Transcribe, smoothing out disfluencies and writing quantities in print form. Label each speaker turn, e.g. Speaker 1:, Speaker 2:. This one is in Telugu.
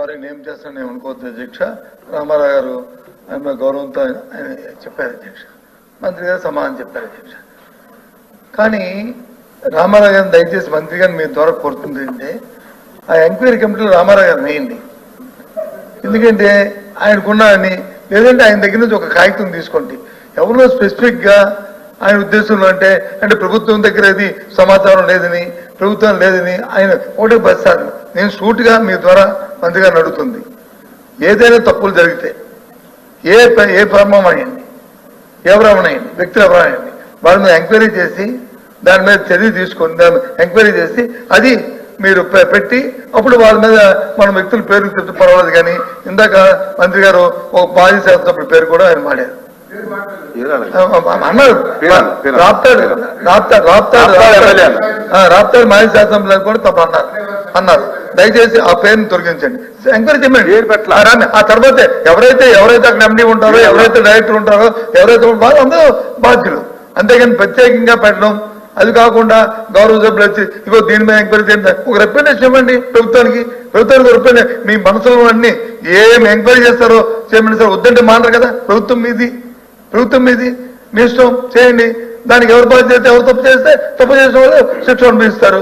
Speaker 1: సారీ నేమ్ చేస్తాను అనుకోవద్దు అధ్యక్ష. రామారావు గారు ఆయన గౌరవంతో ఆయన చెప్పారు అధ్యక్ష, మంత్రి గారు సమాధానం చెప్పారు అధ్యక్ష. కానీ రామారావు గారిని దయచేసి మంత్రి గారిని మీ ద్వారా కోరుతుంది అంటే ఆ ఎంక్వైరీ కమిటీలో రామారావు గారు వేయండి. ఎందుకంటే ఆయనకున్న అని, లేదంటే ఆయన దగ్గర నుంచి ఒక కాగితం తీసుకోండి. ఎవరో స్పెసిఫిక్ గా ఆయన ఉద్దేశంలో అంటే ప్రభుత్వం దగ్గర అది సమాచారం లేదని, ప్రభుత్వం లేదని ఆయన ఒకటే బస్సారు. నేను సూటిగా మీ ద్వారా మంత్రి గారిని అడుగుతుంది, ఏదైనా తప్పులు జరిగితే ఏ ప్రారంభం అయ్యండి, ఎవరెవరు అయ్యండి, వ్యక్తులు ఎవరు అయ్యండి, వాళ్ళ మీద ఎంక్వైరీ చేసి దాని మీద చర్య తీసుకొని దాన్ని ఎంక్వైరీ చేసి అది మీరు పెట్టి అప్పుడు వాళ్ళ మీద మన వ్యక్తుల పేరు చెప్తే పర్వాలేదు. కానీ ఇందాక మంత్రి గారు ఒక మాజీ శాసనసభ్యుల పేరు కూడా ఆయన మాడారు అన్నారు. రాప్తాడు మాజీ శాసనసభ్యులు కూడా తప్ప అన్నారు. దయచేసి ఆ పేరుని తొలగించండి, ఎంక్వైరీ చేయండి. ఆ తర్వాత ఎవరైతే అక్కడ ఎండీ ఉంటారో, ఎవరైతే డైరెక్టర్ ఉంటారో, ఎవరైతే ఉంటారో అందరూ బాధ్యులు. అంతేగాని ప్రత్యేకంగా పెట్టడం, అది కాకుండా గౌరవ సభ్యులు వచ్చి ఇగో దీని మీద ఎంక్వైరీ చేయండి, ఒక రిప్రజెంటేషన్ ఇవ్వండి ప్రభుత్వానికి రిప్రజెంట్ మీ మనసులో అన్ని ఏం ఎంక్వైరీ చేస్తారో చేయమని సార్. వద్దంటే మానరు కదా, ప్రభుత్వం మీది మీ ఇష్టం చేయండి. దానికి ఎవరు బాధ్యత, ఎవరు తప్పు చేస్తే తప్పు చేసిన వాళ్ళు శిక్ష అనుభవిస్తారు.